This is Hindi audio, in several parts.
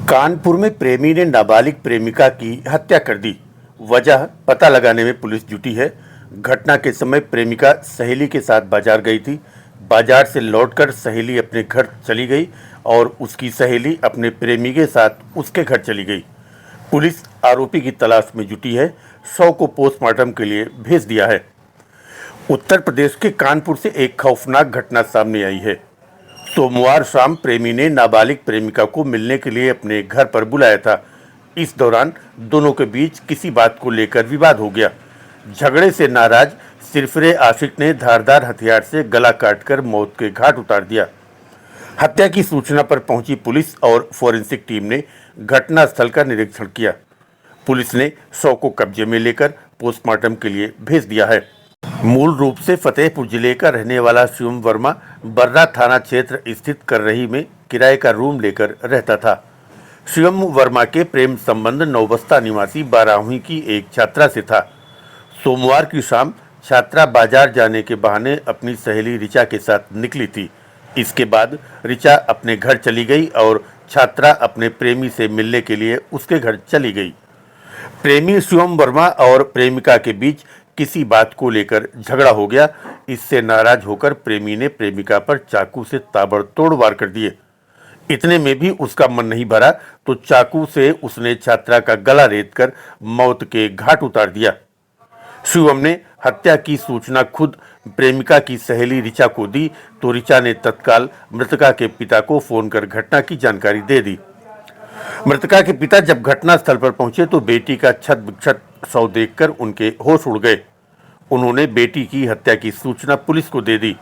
कानपुर में प्रेमी ने नाबालिग प्रेमिका की हत्या कर दी। वजह पता लगाने में पुलिस जुटी है। घटना के समय प्रेमिका सहेली के साथ बाजार गई थी। बाजार से लौटकर सहेली अपने घर चली गई और उसकी सहेली अपने प्रेमी के साथ उसके घर चली गई। पुलिस आरोपी की तलाश में जुटी है। शव को पोस्टमार्टम के लिए भेज दिया है। उत्तर प्रदेश के कानपुर से एक खौफनाक घटना सामने आई है। सोमवार शाम प्रेमी ने नाबालिग प्रेमिका को मिलने के लिए अपने घर पर बुलाया था। इस दौरान दोनों के बीच किसी बात को लेकर विवाद हो गया। झगड़े से नाराज सिरफिरे आशिक ने धारदार हथियार से गला काटकर मौत के घाट उतार दिया। हत्या की सूचना पर पहुंची पुलिस और फोरेंसिक टीम ने घटनास्थल का निरीक्षण किया। पुलिस ने शव को कब्जे में लेकर पोस्टमार्टम के लिए भेज दिया है। मूल रूप से फतेहपुर जिले का रहने वाला शिवम वर्मा बर्रा थाना क्षेत्र स्थित कररही में किराए का रूम लेकर रहता था। शिवम वर्मा के प्रेम संबंध नौबस्ता निवासी 12वीं की एक छात्रा से था। सोमवार की शाम छात्रा बाजार जाने के बहाने अपनी सहेली ऋचा के साथ निकली थी। इसके बाद ऋचा अपने घर चली गई और छात्रा अपने प्रेमी से मिलने के लिए उसके घर चली गई। प्रेमी शिवम वर्मा और प्रेमिका के बीच किसी बात को लेकर झगड़ा हो गया। इससे नाराज होकर प्रेमी ने प्रेमिका पर चाकू से ताबड़तोड़ वार कर दिए। इतने में भी उसका मन नहीं भरा तो चाकू से उसने छात्रा का गला रेतकर मौत के घाट उतार दिया। शिवम ने हत्या की सूचना खुद प्रेमिका की सहेली ऋचा को दी तो ऋचा ने तत्काल मृतका के पिता को फोन कर घटना की जानकारी दे दी। मृतका के पिता जब घटनास्थल पर पहुंचे तो बेटी का छत बिछत शव देखकर उनके होश उड़ गए। उन्होंने बेटी की हत्या की सूचना पुलिस को दे दी।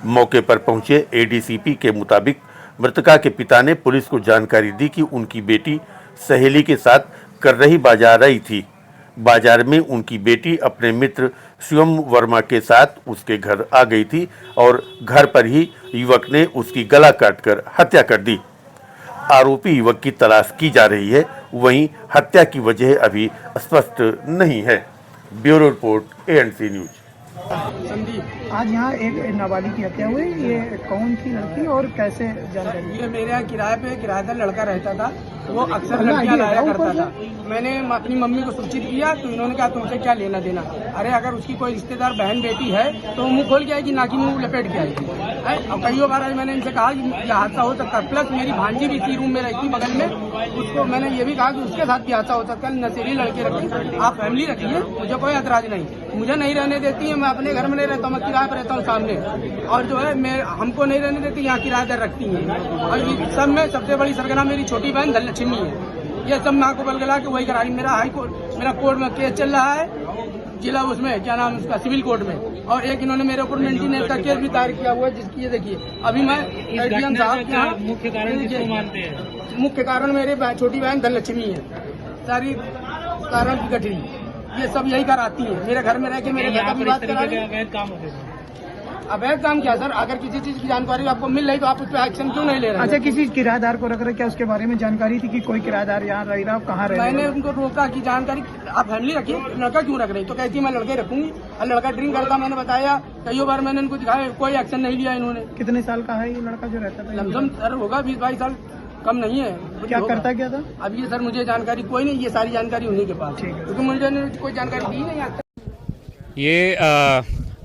मौके पर पहुंचे एडीसीपी के मुताबिक मृतका के पिता ने पुलिस को जानकारी दी कि उनकी बेटी सहेली के साथ कररही बाजार आई थी। बाजार में उनकी बेटी अपने मित्र शिवम वर्मा के साथ उसके घर आ गई थी और घर पर ही युवक ने उसकी गला काटकर हत्या कर दी। आरोपी युवक की तलाश की जा रही है। वहीं हत्या की वजह अभी स्पष्ट नहीं है। Bureau report ANC news. Sandeep, आज यहाँ एक नाबालिग की हत्या हुई। ये कौन थी लड़की और कैसे जानकारी? ये मेरे यहाँ किराए पे किराएदार लड़का रहता था। वो अक्सर लड़कियां लाया करता था। मैंने अपनी मम्मी को सूचित किया तो इन्होंने कहा तुमसे क्या लेना देना। अरे अगर उसकी कोई रिश्तेदार बहन बेटी है तो मुंह खोल के आएगी, ना कि मुंह लपेट के आएगी। और कई बार आज मैंने इनसे कहा कि यह हादसा हो सकता है। प्लस मेरी भांजी भी इसी रूम में रहती बगल में, उसको मैंने ये भी कहा कि उसके साथ भी हादसा हो सकता है। नशेड़ी लड़के रखिए, आप फैमिली रखिए, मुझे कोई एतराज नहीं। मुझे नहीं रहने देती है, मैं अपने घर में नहीं रहता हूँ, मैं किराए पर रहता हूँ सामने। और जो है मैं हमको नहीं रहने देती, यहाँ किराएदार रखती है। और सब में सबसे बड़ी सरगना मेरी छोटी बहन धनलक्ष्मी है। ये सब मैं आपको बलगला के वही करा रही। मेरा हाई कोर्ट, मेरा कोर्ट में केस चल रहा है, जिला उसमें क्या नाम उसका सिविल कोर्ट में। और एक इन्होंने मेरे ऊपर मेंटेनेंस का केस भी दायर किया हुआ है, जिसकी ये देखिए अभी मैं एडीएम साहब के यहाँ मुख्य कारण मेरे छोटी बहन धनलक्ष्मी है। सारी कारण की गठरी ये सब यही कराती है। मेरे घर में रह के मेरे घर का भी बात करा रही है। अवैध काम क्या सर? अगर किसी चीज की जानकारी आपको मिल रही तो आप उस पर एक्शन क्यों नहीं ले रहे? अच्छा, किसी किराएदार को रख रहे, क्या उसके बारे में जानकारी थी कि कोई किराएदार यहाँ रह रहा, कहाँ रह रहा? मैंने उनको रोका कि जानकारी आप फैमिली रखिए, लड़का क्यों रख रही? तो कहती मैं लड़के रखूंगी। और लड़का ड्रिंक करता, मैंने बताया कई बार, मैंने इनको दिखाया, कोई एक्शन नहीं लिया इन्होंने। कितने साल का है ये लड़का जो रहता था? लमसम सर होगा 20-22 साल, कम नहीं है। क्या करता क्या था? अब ये सर मुझे जानकारी कोई नहीं, ये सारी जानकारी उन्हीं के पास, क्योंकि मुझे कोई जानकारी दी नहीं आज तक। ये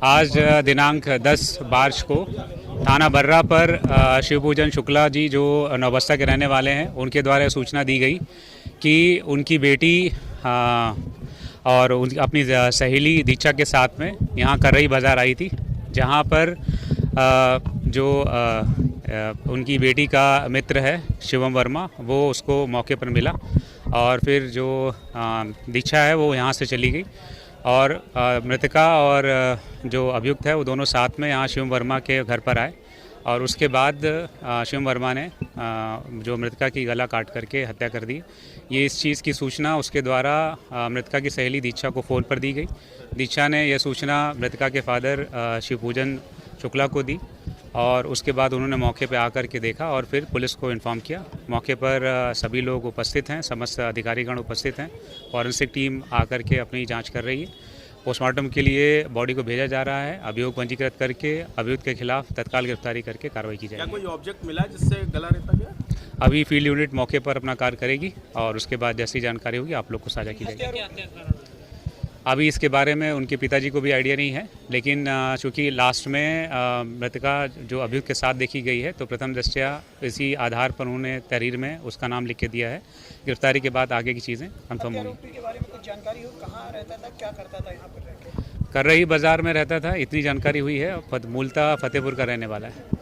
आज दिनांक 10 मार्च को थाना बर्रा पर शिवपूजन शुक्ला जी जो नौबस्ता के रहने वाले हैं, उनके द्वारा सूचना दी गई कि उनकी बेटी और अपनी सहेली दीक्षा के साथ में यहाँ कररही बाज़ार आई थी, जहाँ पर जो उनकी बेटी का मित्र है शिवम वर्मा, वो उसको मौके पर मिला और फिर जो दीक्षा है वो यहाँ से चली गई। और मृतका और जो अभियुक्त है वो दोनों साथ में यहाँ शिवम वर्मा के घर पर आए और उसके बाद शिवम वर्मा ने जो मृतका की गला काट करके हत्या कर दी। ये इस चीज़ की सूचना उसके द्वारा मृतका की सहेली दीक्षा को फ़ोन पर दी गई। दीक्षा ने यह सूचना मृतका के फादर शिवपूजन शुक्ला को दी और उसके बाद उन्होंने मौके पर आकर के देखा और फिर पुलिस को इन्फॉर्म किया। मौके पर सभी लोग उपस्थित हैं, समस्त अधिकारीगण उपस्थित हैं। फॉरेंसिक टीम आकर के अपनी जांच कर रही है। पोस्टमार्टम के लिए बॉडी को भेजा जा रहा है। अभियोग पंजीकृत करके अभियुक्त के खिलाफ तत्काल गिरफ्तारी करके कार्रवाई की जाएगी। क्या कोई ऑब्जेक्ट मिला जिससे गला रेता गया? अभी फील्ड यूनिट मौके पर अपना कार्य करेगी और उसके बाद जैसी जानकारी होगी आप लोग को साझा की जाएगी। अभी इसके बारे में उनके पिताजी को भी आइडिया नहीं है, लेकिन चूंकि लास्ट में मृतका जो अभियुक्त के साथ देखी गई है तो प्रथम दृष्टया इसी आधार पर उन्होंने तहरीर में उसका नाम लिख के दिया है। गिरफ्तारी के बाद आगे की चीज़ें कंफर्म होंगी। के बारे में कुछ जानकारी हो, कहाँ रहता था, क्या करता था यहाँ पर रहकर? कर रही बाज़ार में रहता था, इतनी जानकारी हुई है। मूलतः फतेहपुर का रहने वाला है।